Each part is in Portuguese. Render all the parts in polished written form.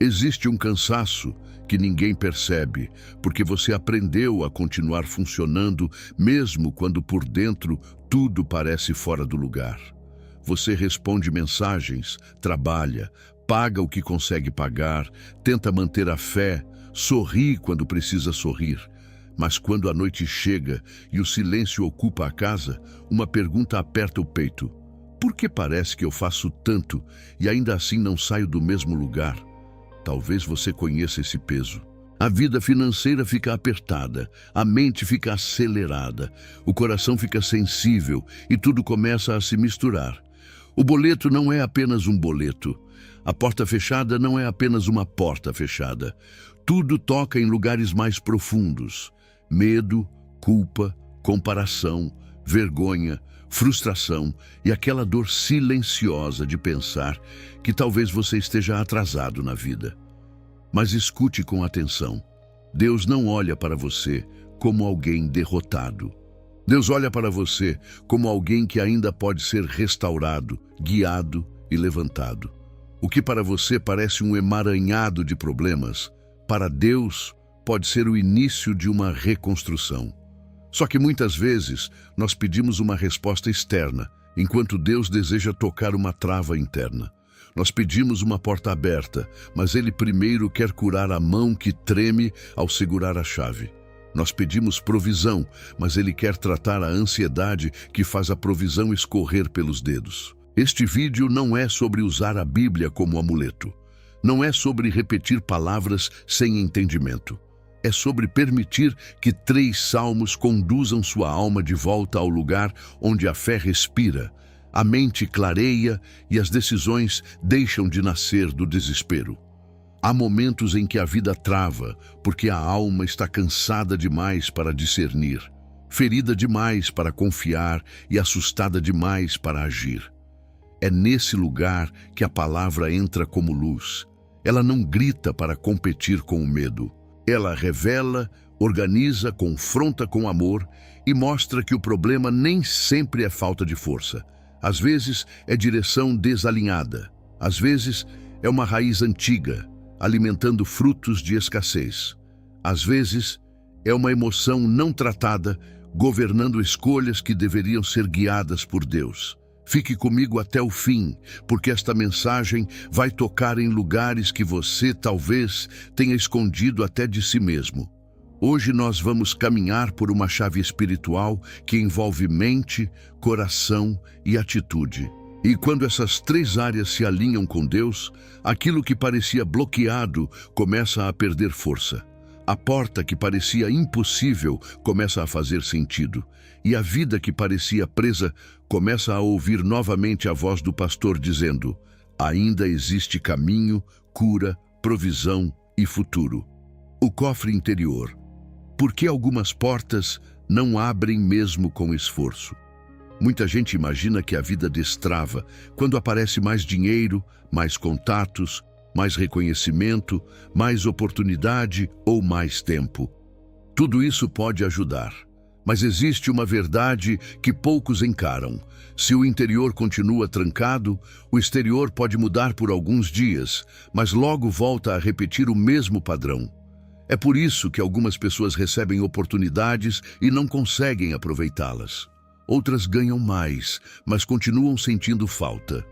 Existe um cansaço que ninguém percebe, porque você aprendeu a continuar funcionando mesmo quando por dentro tudo parece fora do lugar. Você responde mensagens, trabalha, paga o que consegue pagar, tenta manter a fé, sorri quando precisa sorrir. Mas quando a noite chega e o silêncio ocupa a casa, uma pergunta aperta o peito. Por que parece que eu faço tanto e ainda assim não saio do mesmo lugar? Talvez você conheça esse peso. A vida financeira fica apertada, a mente fica acelerada, o coração fica sensível e tudo começa a se misturar. O boleto não é apenas um boleto. A porta fechada não é apenas uma porta fechada. Tudo toca em lugares mais profundos. Medo, culpa, comparação, vergonha, frustração e aquela dor silenciosa de pensar que talvez você esteja atrasado na vida. Mas escute com atenção. Deus não olha para você como alguém derrotado. Deus olha para você como alguém que ainda pode ser restaurado, guiado e levantado. O que para você parece um emaranhado de problemas, para Deus pode ser o início de uma reconstrução. Só que muitas vezes nós pedimos uma resposta externa, enquanto Deus deseja tocar uma trava interna. Nós pedimos uma porta aberta, mas Ele primeiro quer curar a mão que treme ao segurar a chave. Nós pedimos provisão, mas Ele quer tratar a ansiedade que faz a provisão escorrer pelos dedos. Este vídeo não é sobre usar a Bíblia como amuleto. Não é sobre repetir palavras sem entendimento. É sobre permitir que 3 salmos conduzam sua alma de volta ao lugar onde a fé respira, a mente clareia e as decisões deixam de nascer do desespero. Há momentos em que a vida trava, porque a alma está cansada demais para discernir, ferida demais para confiar e assustada demais para agir. É nesse lugar que a palavra entra como luz. Ela não grita para competir com o medo. Ela revela, organiza, confronta com amor e mostra que o problema nem sempre é falta de força. Às vezes é direção desalinhada. Às vezes é uma raiz antiga, alimentando frutos de escassez. Às vezes é uma emoção não tratada, governando escolhas que deveriam ser guiadas por Deus. Fique comigo até o fim, porque esta mensagem vai tocar em lugares que você talvez tenha escondido até de si mesmo. Hoje nós vamos caminhar por uma chave espiritual que envolve mente, coração e atitude. E quando essas 3 áreas se alinham com Deus, aquilo que parecia bloqueado começa a perder força. A porta que parecia impossível começa a fazer sentido. E a vida que parecia presa começa a ouvir novamente a voz do pastor dizendo: ainda existe caminho, cura, provisão e futuro. O cofre interior. Por que algumas portas não abrem mesmo com esforço? Muita gente imagina que a vida destrava quando aparece mais dinheiro, mais contatos, mais reconhecimento, mais oportunidade ou mais tempo. Tudo isso pode ajudar, mas existe uma verdade que poucos encaram. Se o interior continua trancado, o exterior pode mudar por alguns dias, mas logo volta a repetir o mesmo padrão. É por isso que algumas pessoas recebem oportunidades e não conseguem aproveitá-las. Outras ganham mais, mas continuam sentindo falta.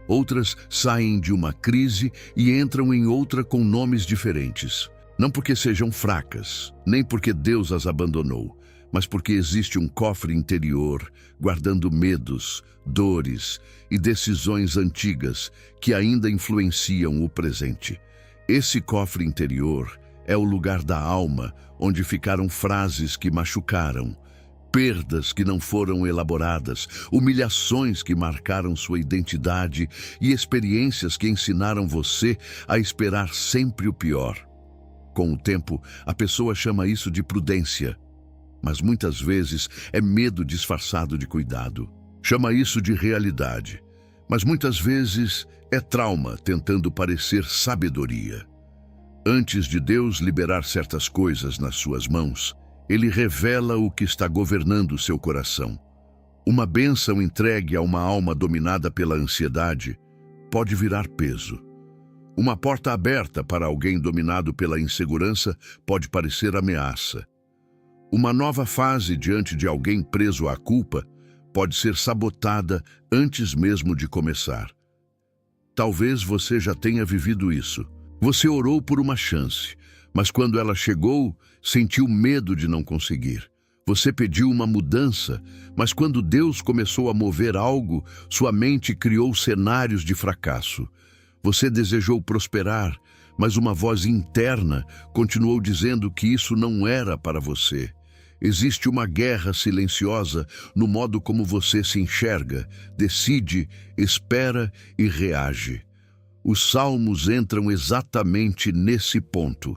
Outras saem de uma crise e entram em outra com nomes diferentes. Não porque sejam fracas, nem porque Deus as abandonou, mas porque existe um cofre interior guardando medos, dores e decisões antigas que ainda influenciam o presente. Esse cofre interior é o lugar da alma onde ficaram frases que machucaram, perdas que não foram elaboradas, humilhações que marcaram sua identidade e experiências que ensinaram você a esperar sempre o pior. Com o tempo, a pessoa chama isso de prudência, mas muitas vezes é medo disfarçado de cuidado. Chama isso de realidade, mas muitas vezes é trauma tentando parecer sabedoria. Antes de Deus liberar certas coisas nas suas mãos, Ele revela o que está governando seu coração. Uma bênção entregue a uma alma dominada pela ansiedade pode virar peso. Uma porta aberta para alguém dominado pela insegurança pode parecer ameaça. Uma nova fase diante de alguém preso à culpa pode ser sabotada antes mesmo de começar. Talvez você já tenha vivido isso. Você orou por uma chance, mas quando ela chegou, sentiu medo de não conseguir. Você pediu uma mudança, mas quando Deus começou a mover algo, sua mente criou cenários de fracasso. Você desejou prosperar, mas uma voz interna continuou dizendo que isso não era para você. Existe uma guerra silenciosa no modo como você se enxerga, decide, espera e reage. Os salmos entram exatamente nesse ponto.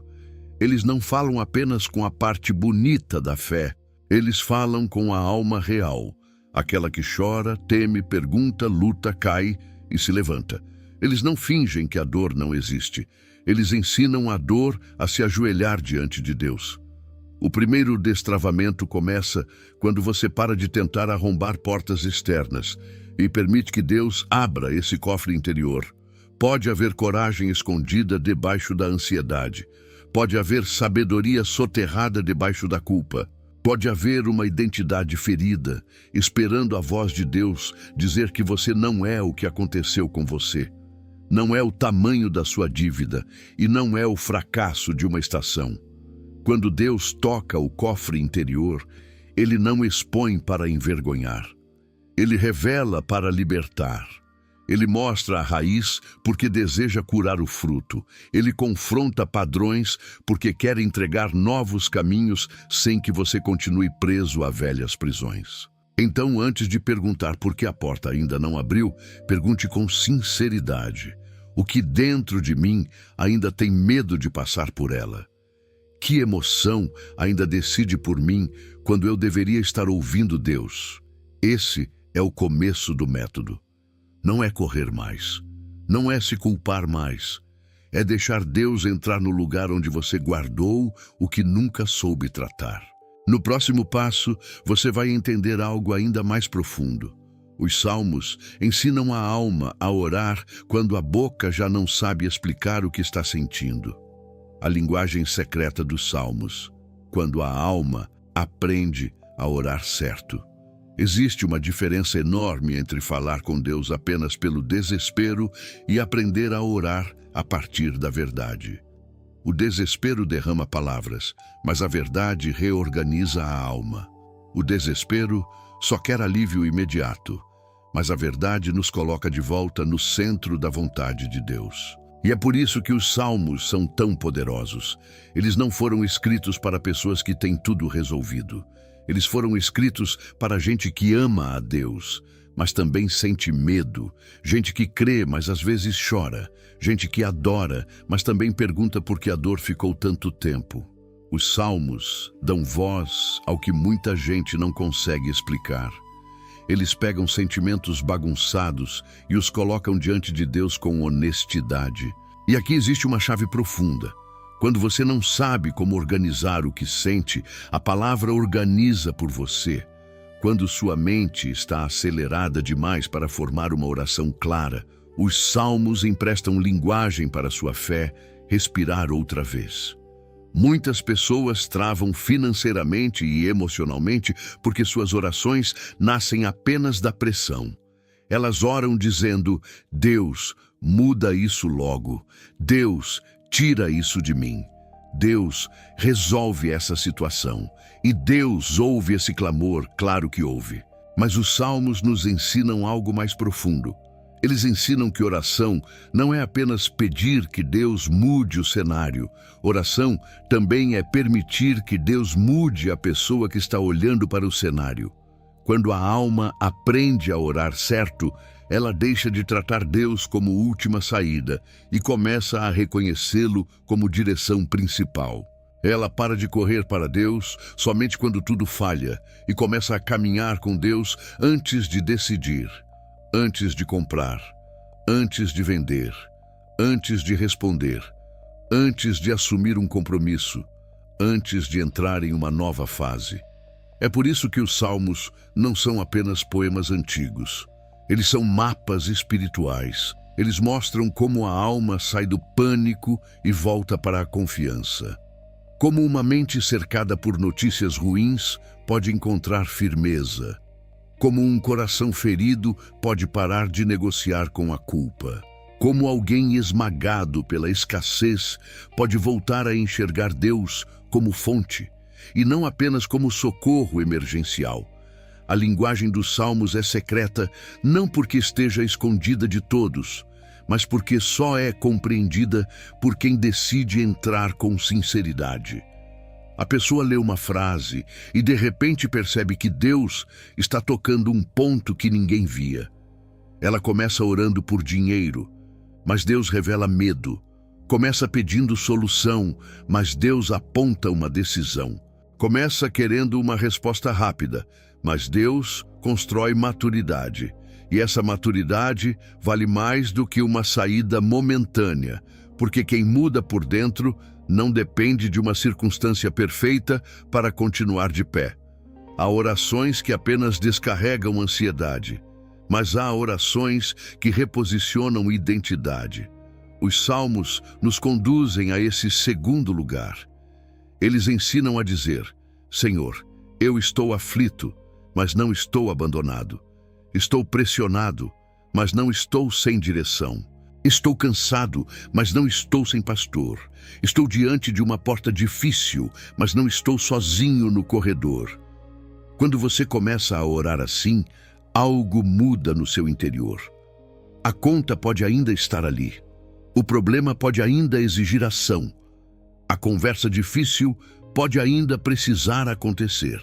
Eles não falam apenas com a parte bonita da fé, eles falam com a alma real, aquela que chora, teme, pergunta, luta, cai e se levanta. Eles não fingem que a dor não existe. Eles ensinam a dor a se ajoelhar diante de Deus. O primeiro destravamento começa quando você para de tentar arrombar portas externas e permite que Deus abra esse cofre interior. Pode haver coragem escondida debaixo da ansiedade. Pode haver sabedoria soterrada debaixo da culpa. Pode haver uma identidade ferida, esperando a voz de Deus dizer que você não é o que aconteceu com você. Não é o tamanho da sua dívida e não é o fracasso de uma estação. Quando Deus toca o cofre interior, Ele não expõe para envergonhar. Ele revela para libertar. Ele mostra a raiz porque deseja curar o fruto. Ele confronta padrões porque quer entregar novos caminhos sem que você continue preso a velhas prisões. Então, antes de perguntar por que a porta ainda não abriu, pergunte com sinceridade: o que dentro de mim ainda tem medo de passar por ela? Que emoção ainda decide por mim quando eu deveria estar ouvindo Deus? Esse é o começo do método. Não é correr mais. Não é se culpar mais. É deixar Deus entrar no lugar onde você guardou o que nunca soube tratar. No próximo passo, você vai entender algo ainda mais profundo. Os salmos ensinam a alma a orar quando a boca já não sabe explicar o que está sentindo. A linguagem secreta dos salmos, quando a alma aprende a orar certo. Existe uma diferença enorme entre falar com Deus apenas pelo desespero e aprender a orar a partir da verdade. O desespero derrama palavras, mas a verdade reorganiza a alma. O desespero só quer alívio imediato, mas a verdade nos coloca de volta no centro da vontade de Deus. E é por isso que os salmos são tão poderosos. Eles não foram escritos para pessoas que têm tudo resolvido. Eles foram escritos para gente que ama a Deus, mas também sente medo. Gente que crê, mas às vezes chora. Gente que adora, mas também pergunta por que a dor ficou tanto tempo. Os salmos dão voz ao que muita gente não consegue explicar. Eles pegam sentimentos bagunçados e os colocam diante de Deus com honestidade. E aqui existe uma chave profunda. Quando você não sabe como organizar o que sente, a palavra organiza por você. Quando sua mente está acelerada demais para formar uma oração clara, os salmos emprestam linguagem para sua fé respirar outra vez. Muitas pessoas travam financeiramente e emocionalmente porque suas orações nascem apenas da pressão. Elas oram dizendo: Deus, muda isso logo. Deus, tira isso de mim. Deus, resolve essa situação. E Deus ouve esse clamor, claro que ouve. Mas os salmos nos ensinam algo mais profundo. Eles ensinam que oração não é apenas pedir que Deus mude o cenário. Oração também é permitir que Deus mude a pessoa que está olhando para o cenário. Quando a alma aprende a orar certo, ela deixa de tratar Deus como última saída e começa a reconhecê-lo como direção principal. Ela para de correr para Deus somente quando tudo falha e começa a caminhar com Deus antes de decidir. Antes de comprar, antes de vender, antes de responder, antes de assumir um compromisso, antes de entrar em uma nova fase. É por isso que os salmos não são apenas poemas antigos. Eles são mapas espirituais. Eles mostram como a alma sai do pânico e volta para a confiança. Como uma mente cercada por notícias ruins pode encontrar firmeza. Como um coração ferido pode parar de negociar com a culpa. Como alguém esmagado pela escassez pode voltar a enxergar Deus como fonte e não apenas como socorro emergencial. A linguagem dos Salmos é secreta não porque esteja escondida de todos, mas porque só é compreendida por quem decide entrar com sinceridade. A pessoa lê uma frase e de repente percebe que Deus está tocando um ponto que ninguém via. Ela começa orando por dinheiro, mas Deus revela medo. Começa pedindo solução, mas Deus aponta uma decisão. Começa querendo uma resposta rápida, mas Deus constrói maturidade. E essa maturidade vale mais do que uma saída momentânea, porque quem muda por dentro não depende de uma circunstância perfeita para continuar de pé. Há orações que apenas descarregam ansiedade, mas há orações que reposicionam identidade. Os salmos nos conduzem a esse segundo lugar. Eles ensinam a dizer: Senhor, eu estou aflito, mas não estou abandonado. Estou pressionado, mas não estou sem direção. Estou cansado, mas não estou sem pastor. Estou diante de uma porta difícil, mas não estou sozinho no corredor. Quando você começa a orar assim, algo muda no seu interior. A conta pode ainda estar ali. O problema pode ainda exigir ação. A conversa difícil pode ainda precisar acontecer.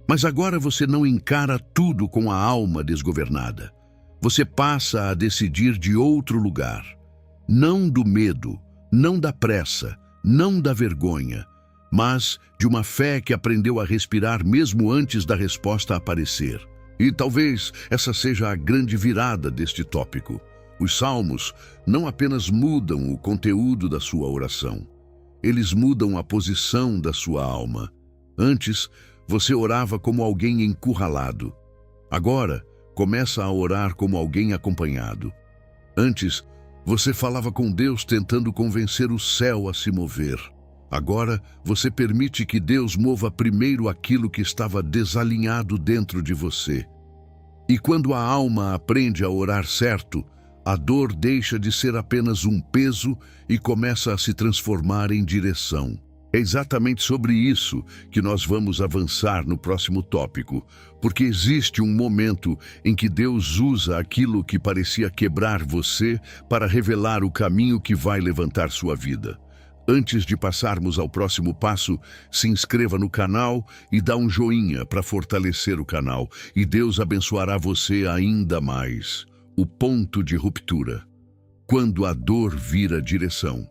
Mas agora você não encara tudo com a alma desgovernada. Você passa a decidir de outro lugar. Não do medo, não da pressa, não da vergonha, mas de uma fé que aprendeu a respirar mesmo antes da resposta aparecer. E talvez essa seja a grande virada deste tópico. Os salmos não apenas mudam o conteúdo da sua oração, eles mudam a posição da sua alma. Antes, você orava como alguém encurralado. Agora, começa a orar como alguém acompanhado. Antes, você falava com Deus tentando convencer o céu a se mover. Agora, você permite que Deus mova primeiro aquilo que estava desalinhado dentro de você. E quando a alma aprende a orar certo, a dor deixa de ser apenas um peso e começa a se transformar em direção. É exatamente sobre isso que nós vamos avançar no próximo tópico, porque existe um momento em que Deus usa aquilo que parecia quebrar você para revelar o caminho que vai levantar sua vida. Antes de passarmos ao próximo passo, se inscreva no canal e dá um joinha para fortalecer o canal, e Deus abençoará você ainda mais. O ponto de ruptura. Quando a dor vira direção.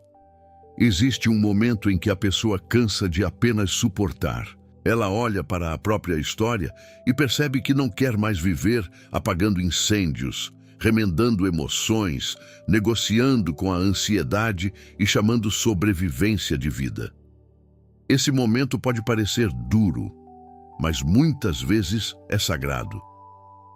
Existe um momento em que a pessoa cansa de apenas suportar. Ela olha para a própria história e percebe que não quer mais viver apagando incêndios, remendando emoções, negociando com a ansiedade e chamando sobrevivência de vida. Esse momento pode parecer duro, mas muitas vezes é sagrado.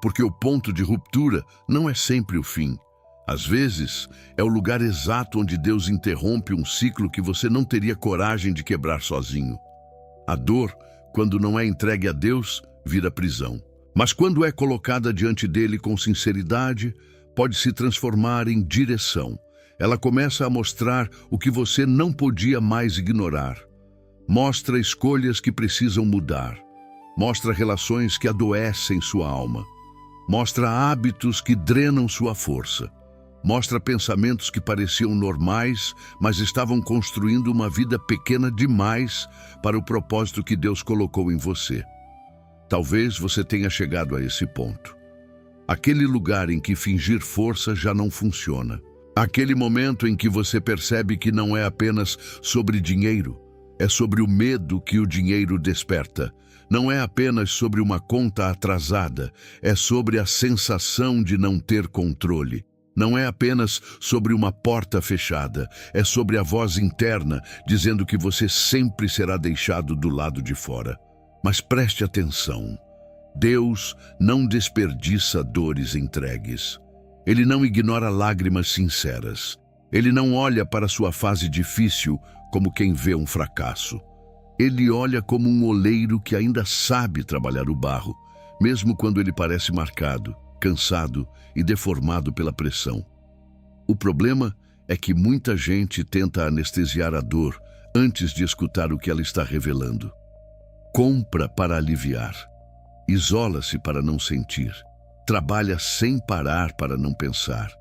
Porque o ponto de ruptura não é sempre o fim. Às vezes, é o lugar exato onde Deus interrompe um ciclo que você não teria coragem de quebrar sozinho. A dor, quando não é entregue a Deus, vira prisão. Mas quando é colocada diante dele com sinceridade, pode se transformar em direção. Ela começa a mostrar o que você não podia mais ignorar. Mostra escolhas que precisam mudar. Mostra relações que adoecem sua alma. Mostra hábitos que drenam sua força. Mostra pensamentos que pareciam normais, mas estavam construindo uma vida pequena demais para o propósito que Deus colocou em você. Talvez você tenha chegado a esse ponto. Aquele lugar em que fingir força já não funciona. Aquele momento em que você percebe que não é apenas sobre dinheiro, é sobre o medo que o dinheiro desperta. Não é apenas sobre uma conta atrasada, é sobre a sensação de não ter controle. Não é apenas sobre uma porta fechada, é sobre a voz interna dizendo que você sempre será deixado do lado de fora. Mas preste atenção, Deus não desperdiça dores entregues. Ele não ignora lágrimas sinceras. Ele não olha para sua fase difícil como quem vê um fracasso. Ele olha como um oleiro que ainda sabe trabalhar o barro, mesmo quando ele parece marcado, cansado e deformado pela pressão. O problema é que muita gente tenta anestesiar a dor antes de escutar o que ela está revelando. Compra para aliviar. Isola-se para não sentir. Trabalha sem parar para não pensar.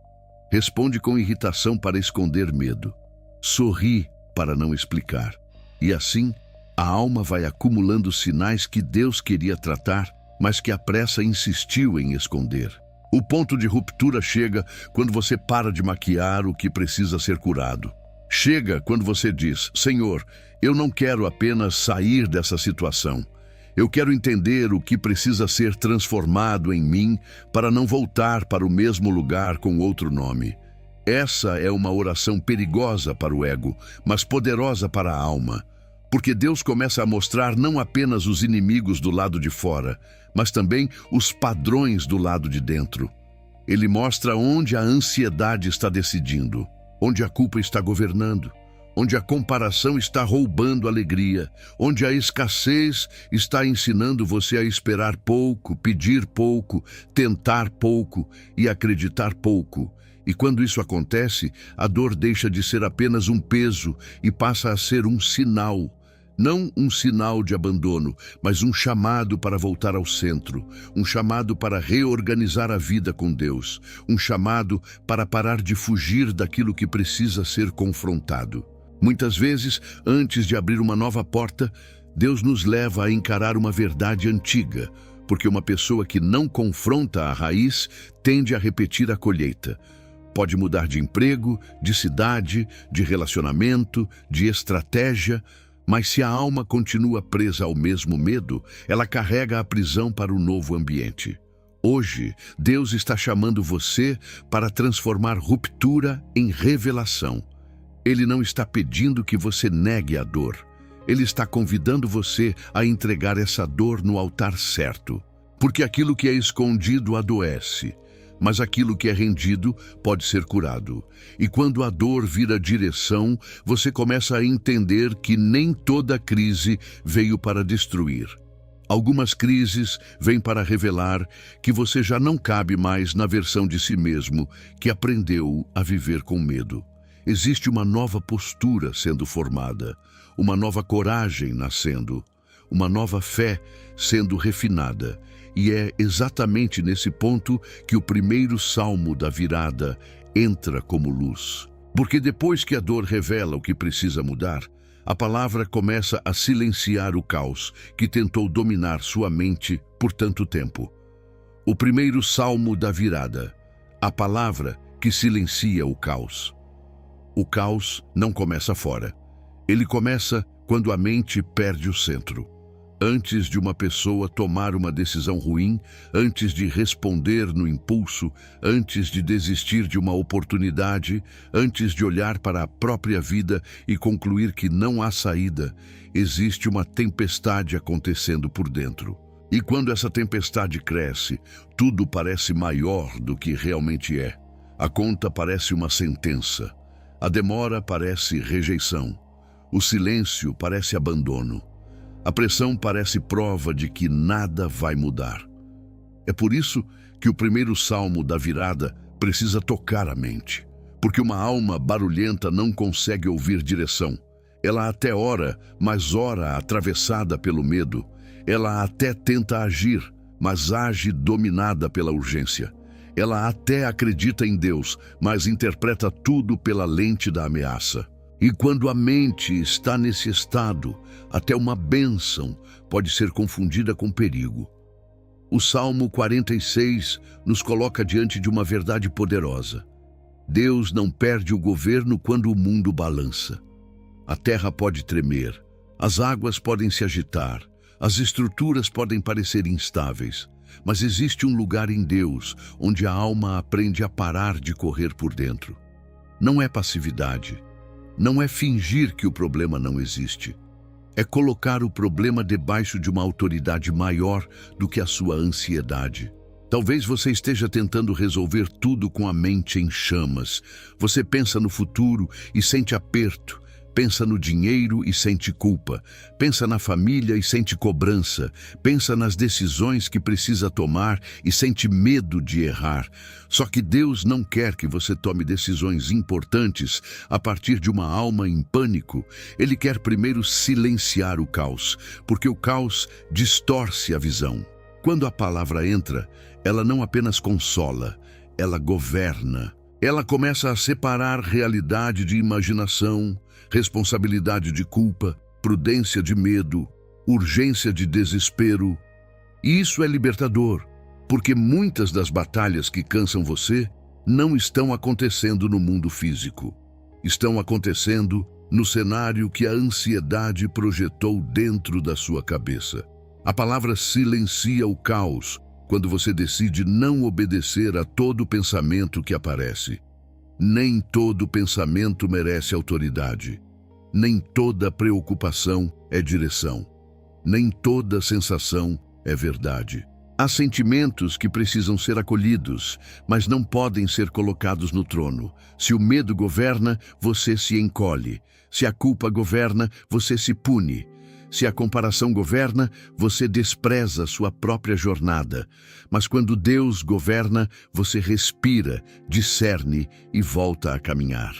Responde com irritação para esconder medo. Sorri para não explicar. E assim, a alma vai acumulando sinais que Deus queria tratar, mas que a pressa insistiu em esconder. O ponto de ruptura chega quando você para de maquiar o que precisa ser curado. Chega quando você diz: Senhor, eu não quero apenas sair dessa situação. Eu quero entender o que precisa ser transformado em mim para não voltar para o mesmo lugar com outro nome. Essa é uma oração perigosa para o ego, mas poderosa para a alma. Porque Deus começa a mostrar não apenas os inimigos do lado de fora, mas também os padrões do lado de dentro. Ele mostra onde a ansiedade está decidindo, onde a culpa está governando, onde a comparação está roubando alegria, onde a escassez está ensinando você a esperar pouco, pedir pouco, tentar pouco e acreditar pouco. E quando isso acontece, a dor deixa de ser apenas um peso e passa a ser um sinal. Não um sinal de abandono, mas um chamado para voltar ao centro, um chamado para reorganizar a vida com Deus, um chamado para parar de fugir daquilo que precisa ser confrontado. Muitas vezes, antes de abrir uma nova porta, Deus nos leva a encarar uma verdade antiga, porque uma pessoa que não confronta a raiz tende a repetir a colheita. Pode mudar de emprego, de cidade, de relacionamento, de estratégia, mas se a alma continua presa ao mesmo medo, ela carrega a prisão para o novo ambiente. Hoje, Deus está chamando você para transformar ruptura em revelação. Ele não está pedindo que você negue a dor. Ele está convidando você a entregar essa dor no altar certo. Porque aquilo que é escondido adoece, mas aquilo que é rendido pode ser curado. E quando a dor vira direção, você começa a entender que nem toda crise veio para destruir. Algumas crises vêm para revelar que você já não cabe mais na versão de si mesmo que aprendeu a viver com medo. Existe uma nova postura sendo formada, uma nova coragem nascendo, uma nova fé sendo refinada. E é exatamente nesse ponto que o primeiro salmo da virada entra como luz. Porque depois que a dor revela o que precisa mudar, a palavra começa a silenciar o caos que tentou dominar sua mente por tanto tempo. O primeiro salmo da virada, a palavra que silencia o caos. O caos não começa fora. Ele começa quando a mente perde o centro. Antes de uma pessoa tomar uma decisão ruim, antes de responder no impulso, antes de desistir de uma oportunidade, antes de olhar para a própria vida e concluir que não há saída, existe uma tempestade acontecendo por dentro. E quando essa tempestade cresce, tudo parece maior do que realmente é. A conta parece uma sentença. A demora parece rejeição. O silêncio parece abandono. A pressão parece prova de que nada vai mudar. É por isso que o primeiro salmo da virada precisa tocar a mente. Porque uma alma barulhenta não consegue ouvir direção. Ela até ora, mas ora atravessada pelo medo. Ela até tenta agir, mas age dominada pela urgência. Ela até acredita em Deus, mas interpreta tudo pela lente da ameaça. E quando a mente está nesse estado, até uma bênção pode ser confundida com perigo. O Salmo 46 nos coloca diante de uma verdade poderosa. Deus não perde o governo quando o mundo balança. A terra pode tremer, as águas podem se agitar, as estruturas podem parecer instáveis, mas existe um lugar em Deus onde a alma aprende a parar de correr por dentro. Não é passividade. Não é fingir que o problema não existe. É colocar o problema debaixo de uma autoridade maior do que a sua ansiedade. Talvez você esteja tentando resolver tudo com a mente em chamas. Você pensa no futuro e sente aperto. Pensa no dinheiro e sente culpa. Pensa na família e sente cobrança. Pensa nas decisões que precisa tomar e sente medo de errar. Só que Deus não quer que você tome decisões importantes a partir de uma alma em pânico. Ele quer primeiro silenciar o caos, porque o caos distorce a visão. Quando a palavra entra, ela não apenas consola, ela governa. Ela começa a separar realidade de imaginação, responsabilidade de culpa, prudência de medo, urgência de desespero. E isso é libertador, porque muitas das batalhas que cansam você não estão acontecendo no mundo físico. Estão acontecendo no cenário que a ansiedade projetou dentro da sua cabeça. A palavra silencia o caos quando você decide não obedecer a todo pensamento que aparece. Nem todo pensamento merece autoridade. Nem toda preocupação é direção. Nem toda sensação é verdade. Há sentimentos que precisam ser acolhidos, mas não podem ser colocados no trono. Se o medo governa, você se encolhe. Se a culpa governa, você se pune. Se a comparação governa, você despreza sua própria jornada. Mas quando Deus governa, você respira, discerne e volta a caminhar.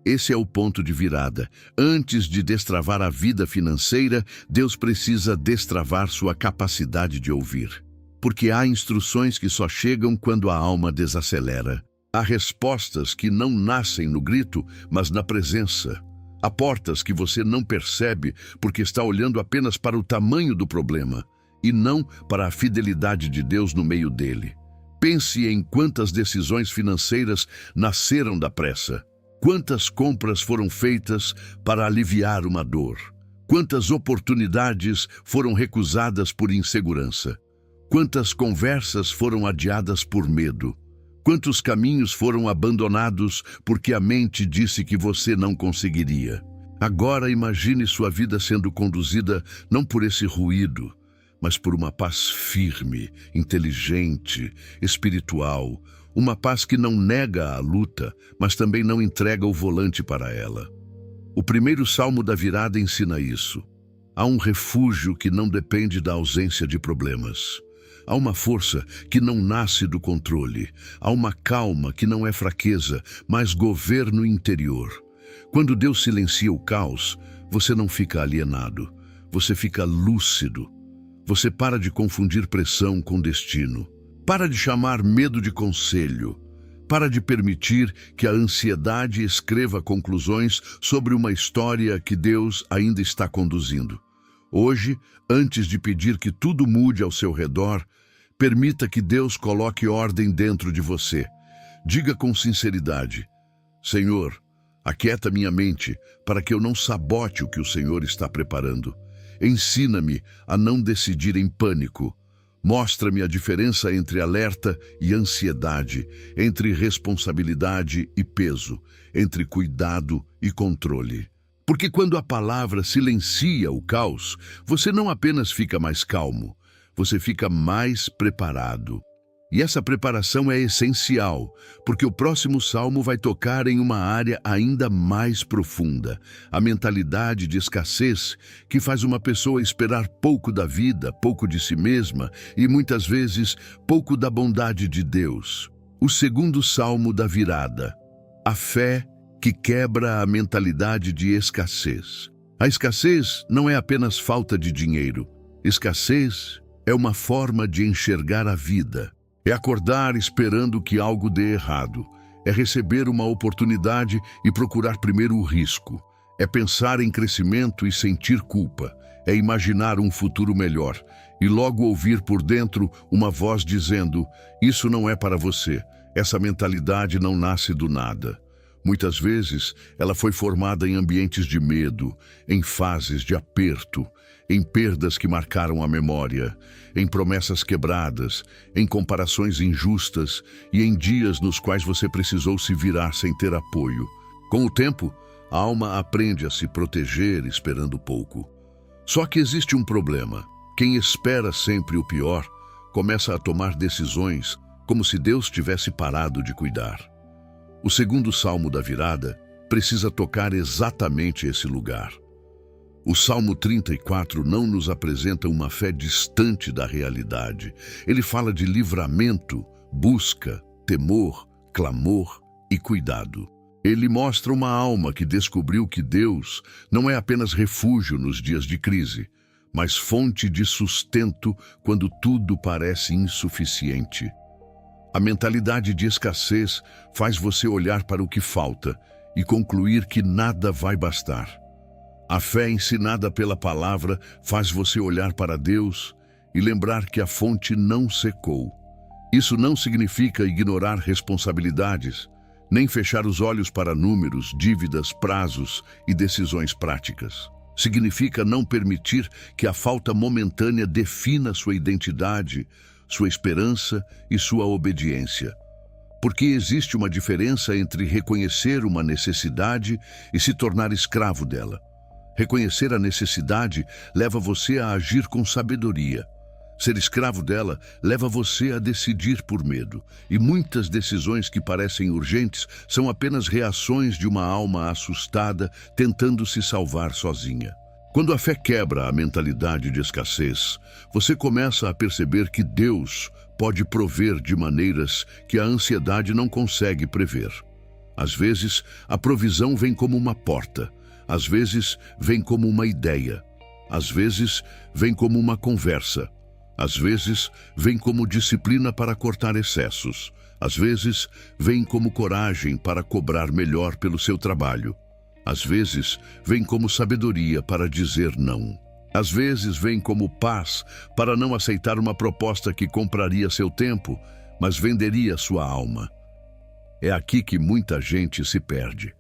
Esse é o ponto de virada. Antes de destravar a vida financeira, Deus precisa destravar sua capacidade de ouvir. Porque há instruções que só chegam quando a alma desacelera. Há respostas que não nascem no grito, mas na presença. Há portas que você não percebe porque está olhando apenas para o tamanho do problema e não para a fidelidade de Deus no meio dele. Pense em quantas decisões financeiras nasceram da pressa. Quantas compras foram feitas para aliviar uma dor? Quantas oportunidades foram recusadas por insegurança? Quantas conversas foram adiadas por medo? Quantos caminhos foram abandonados porque a mente disse que você não conseguiria? Agora imagine sua vida sendo conduzida não por esse ruído, mas por uma paz firme, inteligente, espiritual, uma paz que não nega a luta, mas também não entrega o volante para ela. O primeiro salmo da virada ensina isso. Há um refúgio que não depende da ausência de problemas. Há uma força que não nasce do controle. Há uma calma que não é fraqueza, mas governo interior. Quando Deus silencia o caos, você não fica alienado. Você fica lúcido. Você para de confundir pressão com destino. Para de chamar medo de conselho. Para de permitir que a ansiedade escreva conclusões sobre uma história que Deus ainda está conduzindo. Hoje, antes de pedir que tudo mude ao seu redor, permita que Deus coloque ordem dentro de você. Diga com sinceridade: Senhor, aquieta minha mente para que eu não sabote o que o Senhor está preparando. Ensina-me a não decidir em pânico. Mostra-me a diferença entre alerta e ansiedade, entre responsabilidade e peso, entre cuidado e controle. Porque quando a palavra silencia o caos, você não apenas fica mais calmo, você fica mais preparado. E essa preparação é essencial, porque o próximo salmo vai tocar em uma área ainda mais profunda, a mentalidade de escassez, que faz uma pessoa esperar pouco da vida, pouco de si mesma e, muitas vezes, pouco da bondade de Deus. O segundo salmo da virada, a fé que quebra a mentalidade de escassez. A escassez não é apenas falta de dinheiro. Escassez é uma forma de enxergar a vida. É acordar esperando que algo dê errado. É receber uma oportunidade e procurar primeiro o risco. É pensar em crescimento e sentir culpa. É imaginar um futuro melhor e logo ouvir por dentro uma voz dizendo: isso não é para você. Essa mentalidade não nasce do nada. Muitas vezes, ela foi formada em ambientes de medo, em fases de aperto, em perdas que marcaram a memória, em promessas quebradas, em comparações injustas e em dias nos quais você precisou se virar sem ter apoio. Com o tempo, a alma aprende a se proteger esperando pouco. Só que existe um problema. Quem espera sempre o pior começa a tomar decisões como se Deus tivesse parado de cuidar. O segundo salmo da virada precisa tocar exatamente esse lugar. O Salmo 34 não nos apresenta uma fé distante da realidade. Ele fala de livramento, busca, temor, clamor e cuidado. Ele mostra uma alma que descobriu que Deus não é apenas refúgio nos dias de crise, mas fonte de sustento quando tudo parece insuficiente. A mentalidade de escassez faz você olhar para o que falta e concluir que nada vai bastar. A fé ensinada pela palavra faz você olhar para Deus e lembrar que a fonte não secou. Isso não significa ignorar responsabilidades, nem fechar os olhos para números, dívidas, prazos e decisões práticas. Significa não permitir que a falta momentânea defina sua identidade, sua esperança e sua obediência. Porque existe uma diferença entre reconhecer uma necessidade e se tornar escravo dela. Reconhecer a necessidade leva você a agir com sabedoria. Ser escravo dela leva você a decidir por medo. E muitas decisões que parecem urgentes são apenas reações de uma alma assustada tentando se salvar sozinha. Quando a fé quebra a mentalidade de escassez, você começa a perceber que Deus pode prover de maneiras que a ansiedade não consegue prever. Às vezes, a provisão vem como uma porta. Às vezes, vem como uma ideia. Às vezes, vem como uma conversa. Às vezes, vem como disciplina para cortar excessos. Às vezes, vem como coragem para cobrar melhor pelo seu trabalho. Às vezes, vem como sabedoria para dizer não. Às vezes, vem como paz para não aceitar uma proposta que compraria seu tempo, mas venderia sua alma. É aqui que muita gente se perde.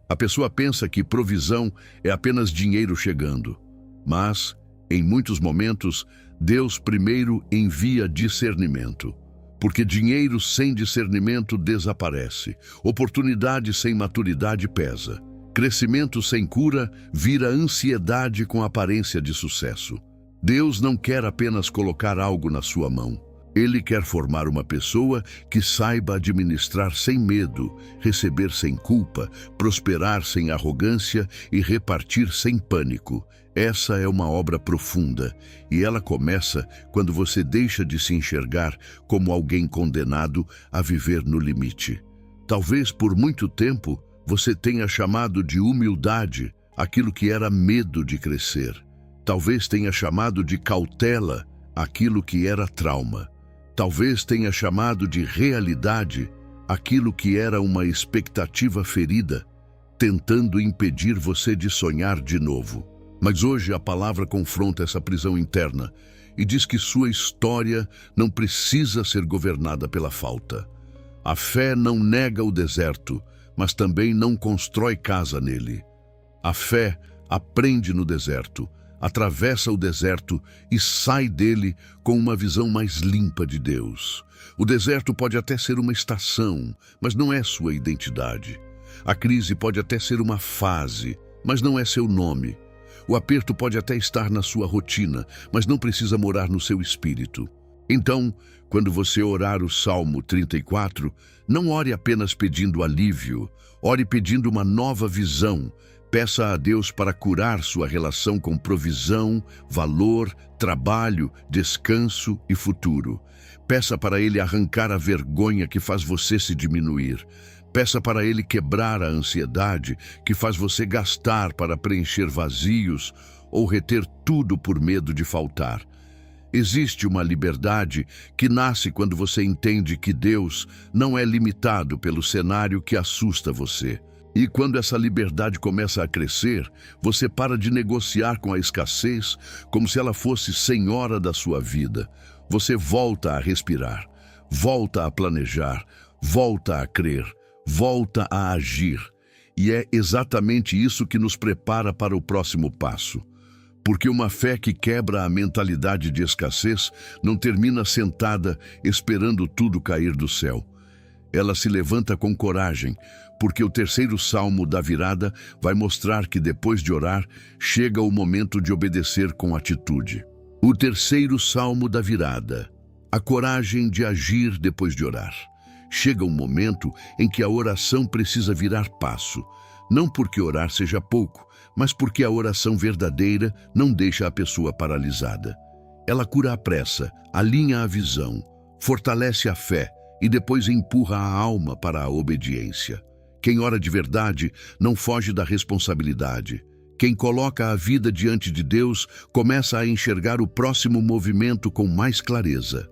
A pessoa pensa que provisão é apenas dinheiro chegando, mas, em muitos momentos, Deus primeiro envia discernimento, porque dinheiro sem discernimento desaparece, oportunidade sem maturidade pesa, crescimento sem cura vira ansiedade com aparência de sucesso. Deus não quer apenas colocar algo na sua mão. Ele quer formar uma pessoa que saiba administrar sem medo, receber sem culpa, prosperar sem arrogância e repartir sem pânico. Essa é uma obra profunda, e ela começa quando você deixa de se enxergar como alguém condenado a viver no limite. Talvez por muito tempo você tenha chamado de humildade aquilo que era medo de crescer. Talvez tenha chamado de cautela aquilo que era trauma. Talvez tenha chamado de realidade aquilo que era uma expectativa ferida, tentando impedir você de sonhar de novo. Mas hoje a palavra confronta essa prisão interna e diz que sua história não precisa ser governada pela falta. A fé não nega o deserto, mas também não constrói casa nele. A fé aprende no deserto, atravessa o deserto e sai dele com uma visão mais limpa de Deus. O deserto pode até ser uma estação, mas não é sua identidade. A crise pode até ser uma fase, mas não é seu nome. O aperto pode até estar na sua rotina, mas não precisa morar no seu espírito. Então, quando você orar o Salmo 34, não ore apenas pedindo alívio, ore pedindo uma nova visão. Peça a Deus para curar sua relação com provisão, valor, trabalho, descanso e futuro. Peça para Ele arrancar a vergonha que faz você se diminuir. Peça para Ele quebrar a ansiedade que faz você gastar para preencher vazios ou reter tudo por medo de faltar. Existe uma liberdade que nasce quando você entende que Deus não é limitado pelo cenário que assusta você. E quando essa liberdade começa a crescer, você para de negociar com a escassez como se ela fosse senhora da sua vida. Você volta a respirar, volta a planejar, volta a crer, volta a agir. E é exatamente isso que nos prepara para o próximo passo. Porque uma fé que quebra a mentalidade de escassez não termina sentada esperando tudo cair do céu. Ela se levanta com coragem, porque o terceiro salmo da virada vai mostrar que depois de orar, chega o momento de obedecer com atitude. O terceiro salmo da virada. A coragem de agir depois de orar. Chega um momento em que a oração precisa virar passo, não porque orar seja pouco, mas porque a oração verdadeira não deixa a pessoa paralisada. Ela cura a pressa, alinha a visão, fortalece a fé e depois empurra a alma para a obediência. Quem ora de verdade não foge da responsabilidade. Quem coloca a vida diante de Deus começa a enxergar o próximo movimento com mais clareza.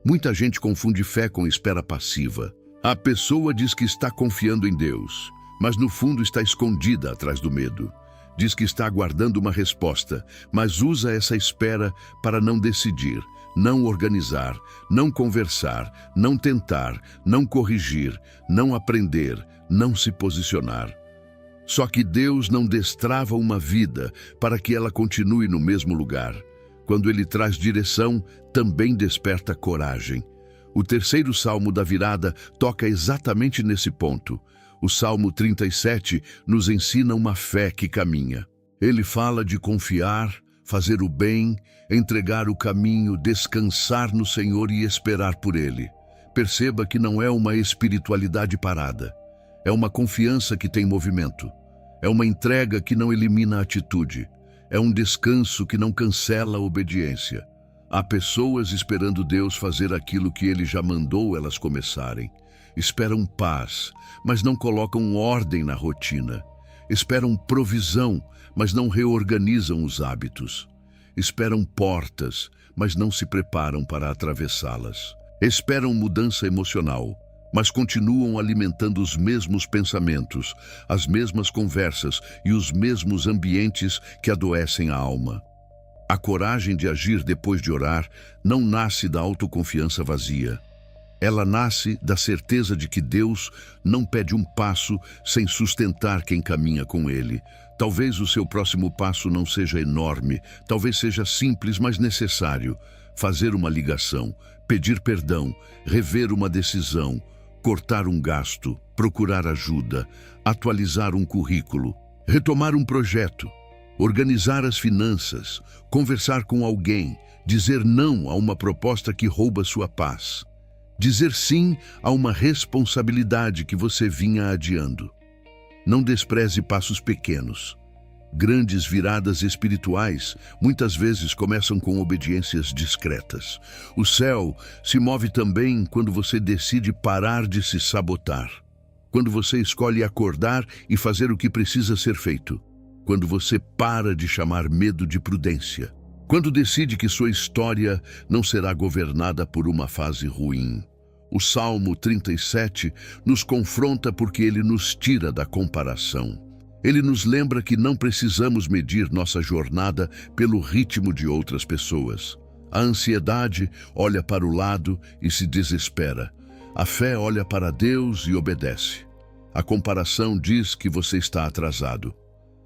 Muita gente confunde fé com espera passiva. A pessoa diz que está confiando em Deus, mas no fundo está escondida atrás do medo. Diz que está aguardando uma resposta, mas usa essa espera para não decidir, não organizar, não conversar, não tentar, não corrigir, não aprender, não se posicionar. Só que Deus não destrava uma vida para que ela continue no mesmo lugar. Quando Ele traz direção, também desperta coragem. O terceiro salmo da virada toca exatamente nesse ponto. O Salmo 37 nos ensina uma fé que caminha. Ele fala de confiar, fazer o bem, entregar o caminho, descansar no Senhor e esperar por Ele. Perceba que não é uma espiritualidade parada. É uma confiança que tem movimento. É uma entrega que não elimina a atitude. É um descanso que não cancela a obediência. Há pessoas esperando Deus fazer aquilo que Ele já mandou elas começarem. Esperam paz, mas não colocam ordem na rotina. Esperam provisão, mas não reorganizam os hábitos. Esperam portas, mas não se preparam para atravessá-las. Esperam mudança emocional, mas continuam alimentando os mesmos pensamentos, as mesmas conversas e os mesmos ambientes que adoecem a alma. A coragem de agir depois de orar não nasce da autoconfiança vazia. Ela nasce da certeza de que Deus não pede um passo sem sustentar quem caminha com Ele. Talvez o seu próximo passo não seja enorme, talvez seja simples, mas necessário. Fazer uma ligação, pedir perdão, rever uma decisão, cortar um gasto, procurar ajuda, atualizar um currículo, retomar um projeto, organizar as finanças, conversar com alguém, dizer não a uma proposta que rouba sua paz. Dizer sim a uma responsabilidade que você vinha adiando. Não despreze passos pequenos. Grandes viradas espirituais muitas vezes começam com obediências discretas. O céu se move também quando você decide parar de se sabotar. Quando você escolhe acordar e fazer o que precisa ser feito. Quando você para de chamar medo de prudência. Quando decide que sua história não será governada por uma fase ruim. O Salmo 37 nos confronta porque ele nos tira da comparação. Ele nos lembra que não precisamos medir nossa jornada pelo ritmo de outras pessoas. A ansiedade olha para o lado e se desespera. A fé olha para Deus e obedece. A comparação diz que você está atrasado.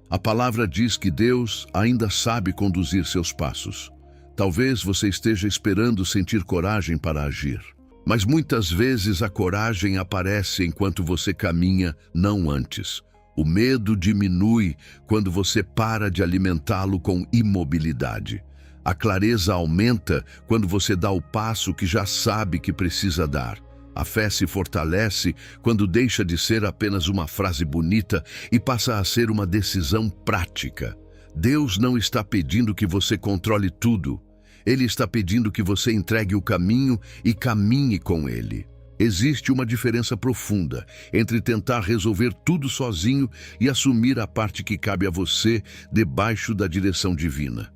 A palavra diz que Deus ainda sabe conduzir seus passos. Talvez você esteja esperando sentir coragem para agir. Mas muitas vezes a coragem aparece enquanto você caminha, não antes. O medo diminui quando você para de alimentá-lo com imobilidade. A clareza aumenta quando você dá o passo que já sabe que precisa dar. A fé se fortalece quando deixa de ser apenas uma frase bonita e passa a ser uma decisão prática. Deus não está pedindo que você controle tudo. Ele está pedindo que você entregue o caminho e caminhe com Ele. Existe uma diferença profunda entre tentar resolver tudo sozinho e assumir a parte que cabe a você debaixo da direção divina.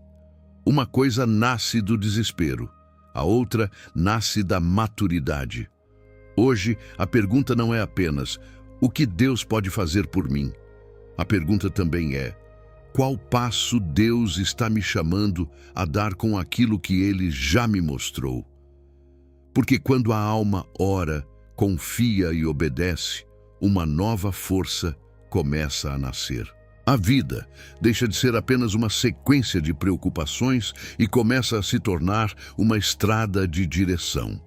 Uma coisa nasce do desespero, a outra nasce da maturidade. Hoje, a pergunta não é apenas o que Deus pode fazer por mim. A pergunta também é: qual passo Deus está me chamando a dar com aquilo que Ele já me mostrou? Porque quando a alma ora, confia e obedece, uma nova força começa a nascer. A vida deixa de ser apenas uma sequência de preocupações e começa a se tornar uma estrada de direção.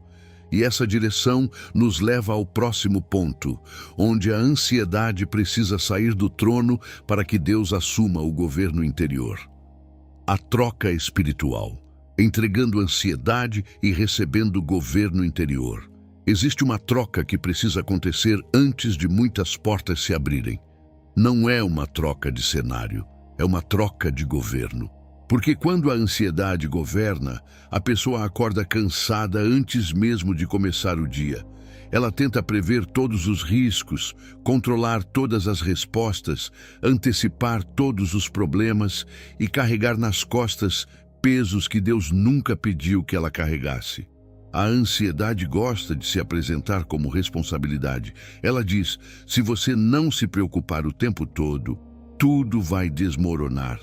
E essa direção nos leva ao próximo ponto, onde a ansiedade precisa sair do trono para que Deus assuma o governo interior. A troca espiritual. entregando ansiedade e recebendo governo interior. Existe uma troca que precisa acontecer antes de muitas portas se abrirem. Não é uma troca de cenário, é uma troca de governo. Porque quando a ansiedade governa, a pessoa acorda cansada antes mesmo de começar o dia. Ela tenta prever todos os riscos, controlar todas as respostas, antecipar todos os problemas e carregar nas costas pesos que Deus nunca pediu que ela carregasse. A ansiedade gosta de se apresentar como responsabilidade. Ela diz: se você não se preocupar o tempo todo, tudo vai desmoronar.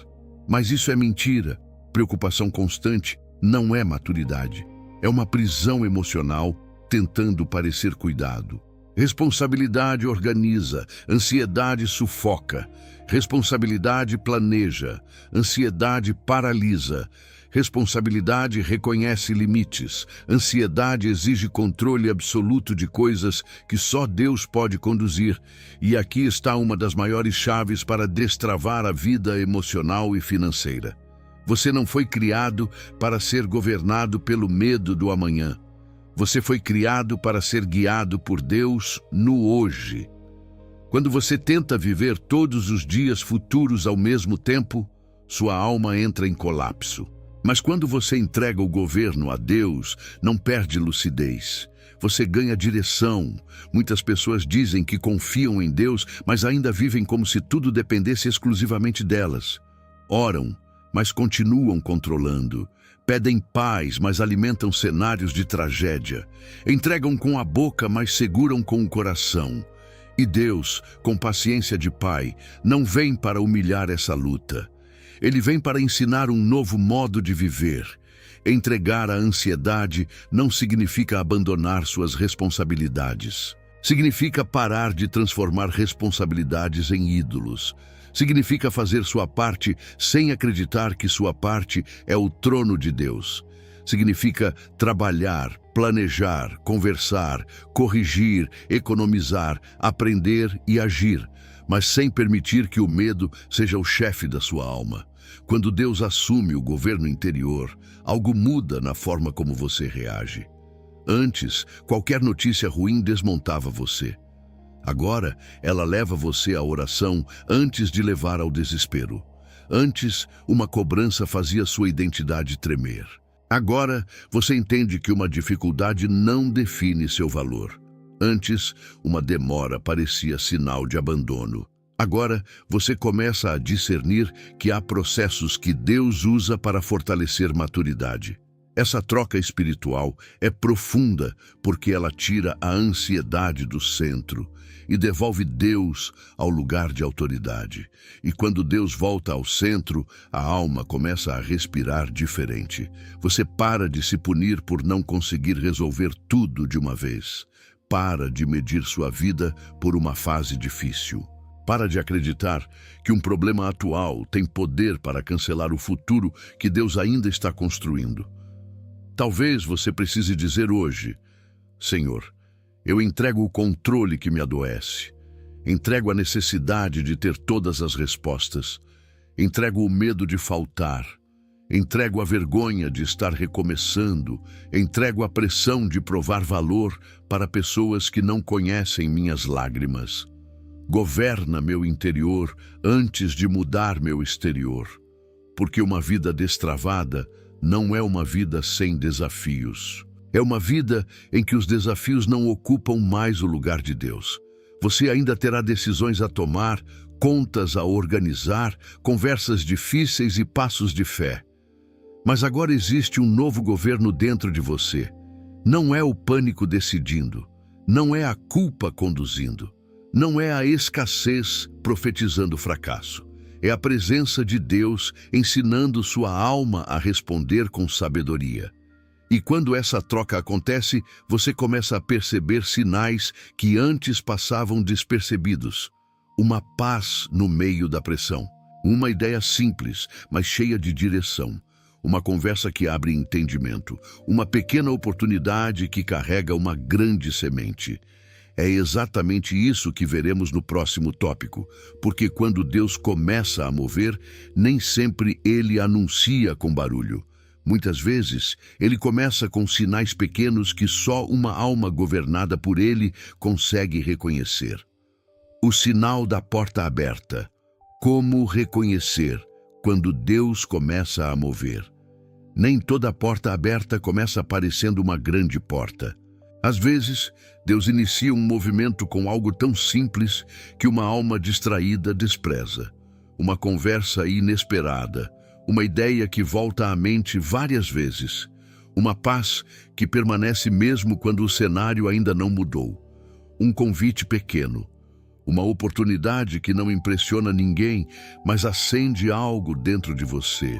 Mas isso é mentira. Preocupação constante não é maturidade. É uma prisão emocional tentando parecer cuidado. Responsabilidade organiza, ansiedade sufoca. Responsabilidade planeja, ansiedade paralisa. Responsabilidade reconhece limites, ansiedade exige controle absoluto de coisas que só Deus pode conduzir. E aqui está uma das maiores chaves para destravar a vida emocional e financeira. Você não foi criado para ser governado pelo medo do amanhã. Você foi criado para ser guiado por Deus no hoje. Quando você tenta viver todos os dias futuros ao mesmo tempo, sua alma entra em colapso. Mas quando você entrega o governo a Deus, não perde lucidez. Você ganha direção. Muitas pessoas dizem que confiam em Deus, mas ainda vivem como se tudo dependesse exclusivamente delas. Oram, mas continuam controlando. Pedem paz, mas alimentam cenários de tragédia. Entregam com a boca, mas seguram com o coração. E Deus, com paciência de pai, não vem para humilhar essa luta. Ele vem para ensinar um novo modo de viver. Entregar a ansiedade não significa abandonar suas responsabilidades. Significa parar de transformar responsabilidades em ídolos. Significa fazer sua parte sem acreditar que sua parte é o trono de Deus. Significa trabalhar, planejar, conversar, corrigir, economizar, aprender e agir, mas sem permitir que o medo seja o chefe da sua alma. Quando Deus assume o governo interior, algo muda na forma como você reage. Antes, qualquer notícia ruim desmontava você. Agora, ela leva você à oração antes de levar ao desespero. Antes, uma cobrança fazia sua identidade tremer. Agora, você entende que uma dificuldade não define seu valor. Antes, uma demora parecia sinal de abandono. Agora, você começa a discernir que há processos que Deus usa para fortalecer maturidade. Essa troca espiritual é profunda porque ela tira a ansiedade do centro e devolve Deus ao lugar de autoridade. E quando Deus volta ao centro, a alma começa a respirar diferente. Você para de se punir por não conseguir resolver tudo de uma vez. Para de medir sua vida por uma fase difícil. Para de acreditar que um problema atual tem poder para cancelar o futuro que Deus ainda está construindo. Talvez você precise dizer hoje: Senhor, eu entrego o controle que me adoece. Entrego a necessidade de ter todas as respostas. Entrego o medo de faltar. Entrego a vergonha de estar recomeçando. Entrego a pressão de provar valor para pessoas que não conhecem minhas lágrimas. Governa meu interior antes de mudar meu exterior. Porque uma vida destravada não é uma vida sem desafios. É uma vida em que os desafios não ocupam mais o lugar de Deus. Você ainda terá decisões a tomar, contas a organizar, conversas difíceis e passos de fé. Mas agora existe um novo governo dentro de você. Não é o pânico decidindo. Não é a culpa conduzindo. Não é a escassez profetizando fracasso. É a presença de Deus ensinando sua alma a responder com sabedoria. E quando essa troca acontece, você começa a perceber sinais que antes passavam despercebidos. Uma paz no meio da pressão. Uma ideia simples, mas cheia de direção. Uma conversa que abre entendimento. Uma pequena oportunidade que carrega uma grande semente. É exatamente isso que veremos no próximo tópico, porque quando Deus começa a mover, nem sempre Ele anuncia com barulho, Muitas vezes, ele começa com sinais pequenos que só uma alma governada por ele consegue reconhecer. O sinal da porta aberta. Como reconhecer quando Deus começa a mover? Nem toda porta aberta começa parecendo uma grande porta. Às vezes, Deus inicia um movimento com algo tão simples que uma alma distraída despreza. Uma conversa inesperada, uma ideia que volta à mente várias vezes, uma paz que permanece mesmo quando o cenário ainda não mudou, um convite pequeno, uma oportunidade que não impressiona ninguém, mas acende algo dentro de você.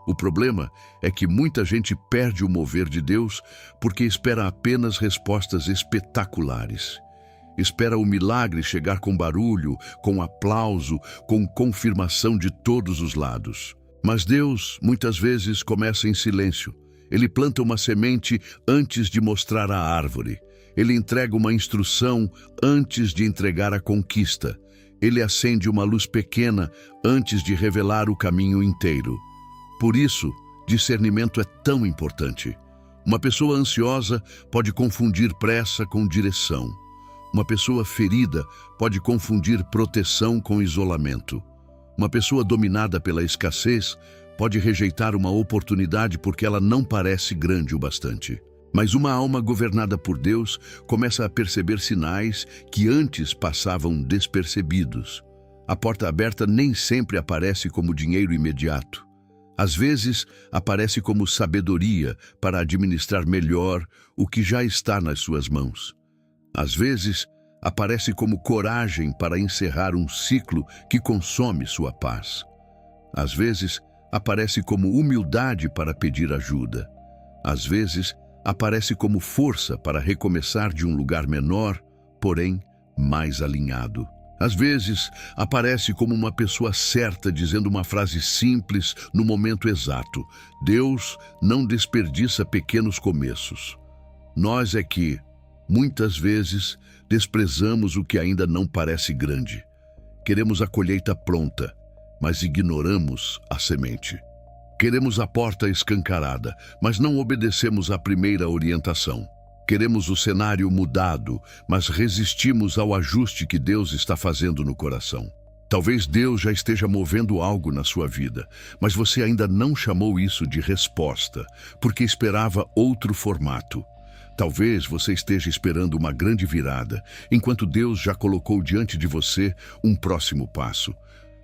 O problema é que muita gente perde o mover de Deus porque espera apenas respostas espetaculares. Espera o milagre chegar com barulho, com aplauso, com confirmação de todos os lados. Mas Deus, muitas vezes, começa em silêncio. Ele planta uma semente antes de mostrar a árvore. Ele entrega uma instrução antes de entregar a conquista. Ele acende uma luz pequena antes de revelar o caminho inteiro. Por isso, discernimento é tão importante. Uma pessoa ansiosa pode confundir pressa com direção. Uma pessoa ferida pode confundir proteção com isolamento. Uma pessoa dominada pela escassez pode rejeitar uma oportunidade porque ela não parece grande o bastante. Mas uma alma governada por Deus começa a perceber sinais que antes passavam despercebidos. A porta aberta nem sempre aparece como dinheiro imediato. Às vezes, aparece como sabedoria para administrar melhor o que já está nas suas mãos. Às vezes, aparece como coragem para encerrar um ciclo que consome sua paz. Às vezes, aparece como humildade para pedir ajuda. Às vezes, aparece como força para recomeçar de um lugar menor, porém mais alinhado. Às vezes, aparece como uma pessoa certa dizendo uma frase simples no momento exato. Deus não desperdiça pequenos começos. Nós é que, muitas vezes, desprezamos o que ainda não parece grande. Queremos a colheita pronta, mas ignoramos a semente. Queremos a porta escancarada, mas não obedecemos à primeira orientação. Queremos o cenário mudado, mas resistimos ao ajuste que Deus está fazendo no coração. Talvez Deus já esteja movendo algo na sua vida, mas você ainda não chamou isso de resposta, porque esperava outro formato. Talvez você esteja esperando uma grande virada, enquanto Deus já colocou diante de você um próximo passo.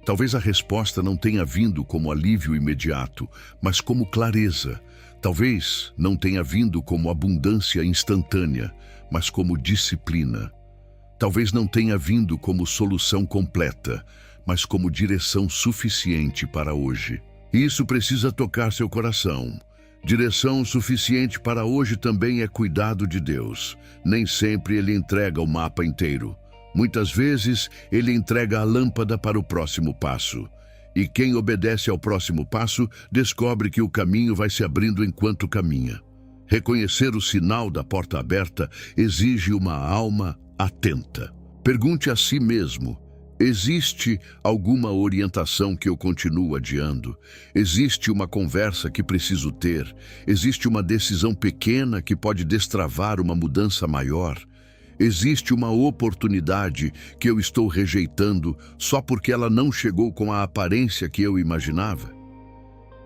Talvez a resposta não tenha vindo como alívio imediato, mas como clareza. Talvez não tenha vindo como abundância instantânea, mas como disciplina. Talvez não tenha vindo como solução completa, mas como direção suficiente para hoje. Isso precisa tocar seu coração. Direção suficiente para hoje também é cuidado de Deus. Nem sempre Ele entrega o mapa inteiro. Muitas vezes, Ele entrega a lâmpada para o próximo passo. E quem obedece ao próximo passo, descobre que o caminho vai se abrindo enquanto caminha. Reconhecer o sinal da porta aberta exige uma alma atenta. Pergunte a si mesmo: existe alguma orientação que eu continuo adiando? Existe uma conversa que preciso ter? Existe uma decisão pequena que pode destravar uma mudança maior? Existe uma oportunidade que eu estou rejeitando só porque ela não chegou com a aparência que eu imaginava?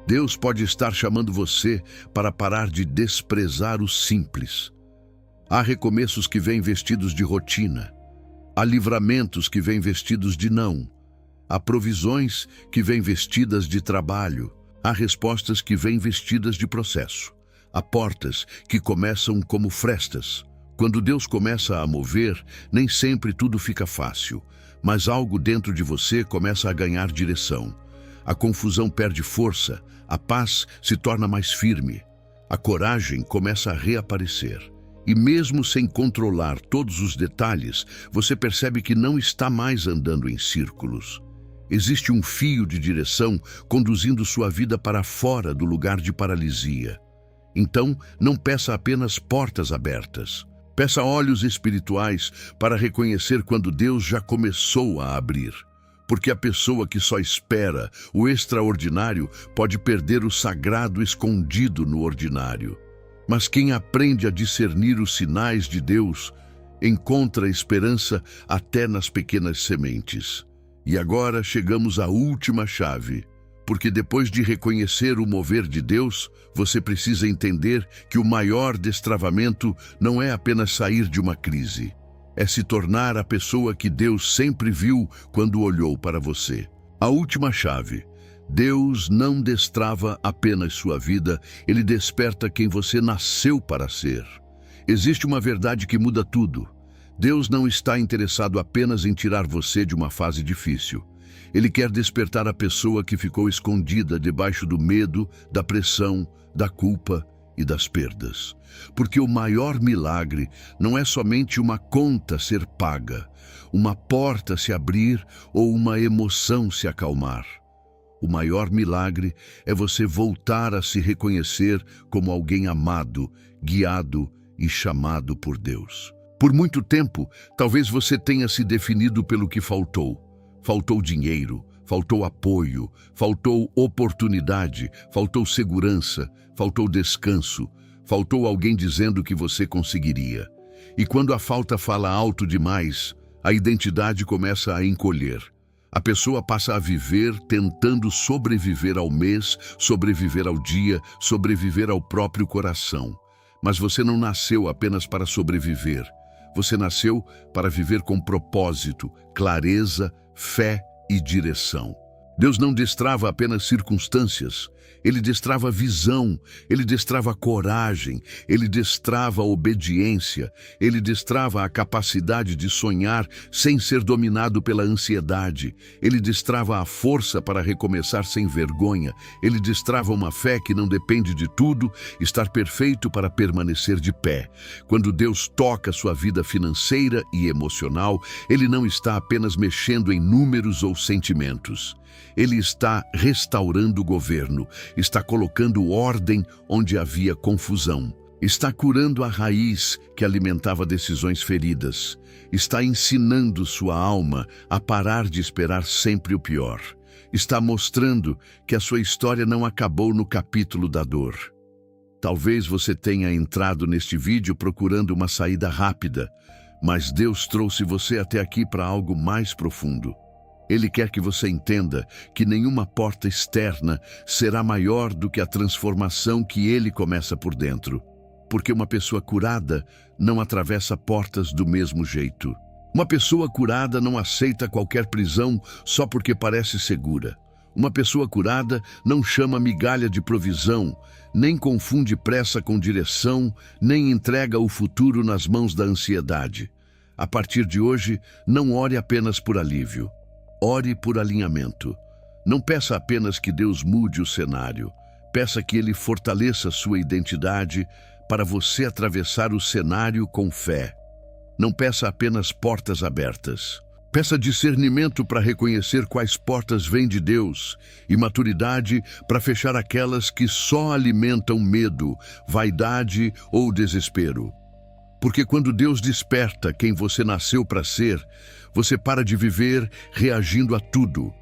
Deus pode estar chamando você para parar de desprezar o simples. Há recomeços que vêm vestidos de rotina. Há livramentos que vêm vestidos de não. Há provisões que vêm vestidas de trabalho. Há respostas que vêm vestidas de processo. Há portas que começam como frestas. Quando Deus começa a mover, nem sempre tudo fica fácil, mas algo dentro de você começa a ganhar direção. A confusão perde força, a paz se torna mais firme, a coragem começa a reaparecer. E mesmo sem controlar todos os detalhes, você percebe que não está mais andando em círculos. Existe um fio de direção conduzindo sua vida para fora do lugar de paralisia. Então, não peça apenas portas abertas. Peça olhos espirituais para reconhecer quando Deus já começou a abrir. porque a pessoa que só espera o extraordinário pode perder o sagrado escondido no ordinário. Mas quem aprende a discernir os sinais de Deus encontra esperança até nas pequenas sementes. E agora chegamos à última chave, porque depois de reconhecer o mover de Deus, você precisa entender que o maior destravamento não é apenas sair de uma crise, é se tornar a pessoa que Deus sempre viu quando olhou para você. A última chave: Deus não destrava apenas sua vida, Ele desperta quem você nasceu para ser. Existe uma verdade que muda tudo. Deus não está interessado apenas em tirar você de uma fase difícil. Ele quer despertar a pessoa que ficou escondida debaixo do medo, da pressão, da culpa e das perdas. Porque o maior milagre não é somente uma conta ser paga, uma porta se abrir ou uma emoção se acalmar. O maior milagre é você voltar a se reconhecer como alguém amado, guiado e chamado por Deus. Por muito tempo, talvez você tenha se definido pelo que faltou. Faltou dinheiro, faltou apoio, faltou oportunidade, faltou segurança, faltou descanso, faltou alguém dizendo que você conseguiria. E quando a falta fala alto demais, a identidade começa a encolher. A pessoa passa a viver tentando sobreviver ao mês, sobreviver ao dia, sobreviver ao próprio coração. Mas você não nasceu apenas para sobreviver. Você nasceu para viver com propósito, clareza, fé e direção. Deus não destrava apenas circunstâncias, Ele destrava visão, Ele destrava coragem, Ele destrava obediência, Ele destrava a capacidade de sonhar sem ser dominado pela ansiedade, Ele destrava a força para recomeçar sem vergonha, Ele destrava uma fé que não depende de tudo, estar perfeito para permanecer de pé. Quando Deus toca sua vida financeira e emocional, Ele não está apenas mexendo em números ou sentimentos. Ele está restaurando o governo, está colocando ordem onde havia confusão, está curando a raiz que alimentava decisões feridas, está ensinando sua alma a parar de esperar sempre o pior, está mostrando que a sua história não acabou no capítulo da dor. Talvez você tenha entrado neste vídeo procurando uma saída rápida, mas Deus trouxe você até aqui para algo mais profundo. Ele quer que você entenda que nenhuma porta externa será maior do que a transformação que Ele começa por dentro. Porque uma pessoa curada não atravessa portas do mesmo jeito. Uma pessoa curada não aceita qualquer prisão só porque parece segura. Uma pessoa curada não chama migalha de provisão, nem confunde pressa com direção, nem entrega o futuro nas mãos da ansiedade. A partir de hoje, não ore apenas por alívio. Ore por alinhamento. Não peça apenas que Deus mude o cenário. Peça que Ele fortaleça sua identidade para você atravessar o cenário com fé. Não peça apenas portas abertas. Peça discernimento para reconhecer quais portas vêm de Deus e maturidade para fechar aquelas que só alimentam medo, vaidade ou desespero. Porque quando Deus desperta quem você nasceu para ser, você para de viver reagindo a tudo.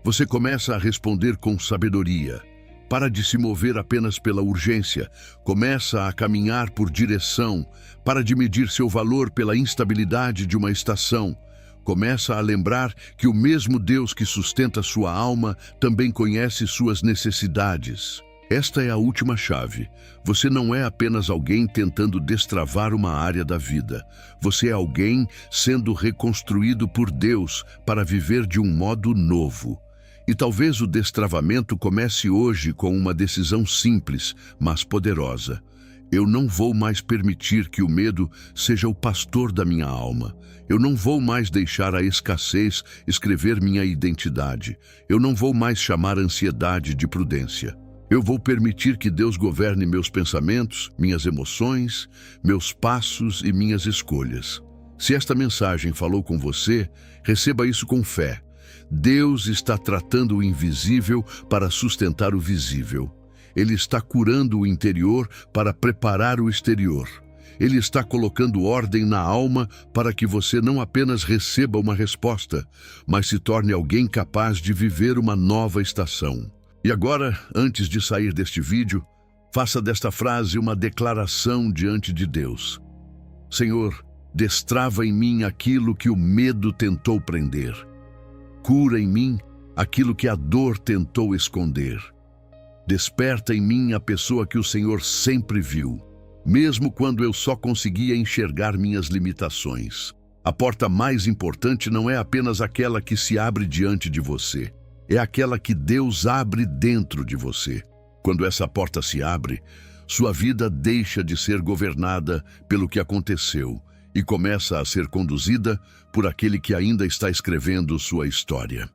Você começa a responder com sabedoria. Para de se mover apenas pela urgência. Começa a caminhar por direção. Para de medir seu valor pela instabilidade de uma estação. Começa a lembrar que o mesmo Deus que sustenta sua alma também conhece suas necessidades. Esta é a última chave. Você não é apenas alguém tentando destravar uma área da vida. Você é alguém sendo reconstruído por Deus para viver de um modo novo. E talvez o destravamento comece hoje com uma decisão simples, mas poderosa. Eu não vou mais permitir que o medo seja o pastor da minha alma. Eu não vou mais deixar a escassez escrever minha identidade. Eu não vou mais chamar a ansiedade de prudência. Eu vou permitir que Deus governe meus pensamentos, minhas emoções, meus passos e minhas escolhas. Se esta mensagem falou com você, receba isso com fé. Deus está tratando o invisível para sustentar o visível. Ele está curando o interior para preparar o exterior. Ele está colocando ordem na alma para que você não apenas receba uma resposta, mas se torne alguém capaz de viver uma nova estação. E agora, antes de sair deste vídeo, faça desta frase uma declaração diante de Deus. Senhor, destrava em mim aquilo que o medo tentou prender. Cura em mim aquilo que a dor tentou esconder. Desperta em mim a pessoa que o Senhor sempre viu, mesmo quando eu só conseguia enxergar minhas limitações. A porta mais importante não é apenas aquela que se abre diante de você, é aquela que Deus abre dentro de você. Quando essa porta se abre, sua vida deixa de ser governada pelo que aconteceu e começa a ser conduzida por aquele que ainda está escrevendo sua história.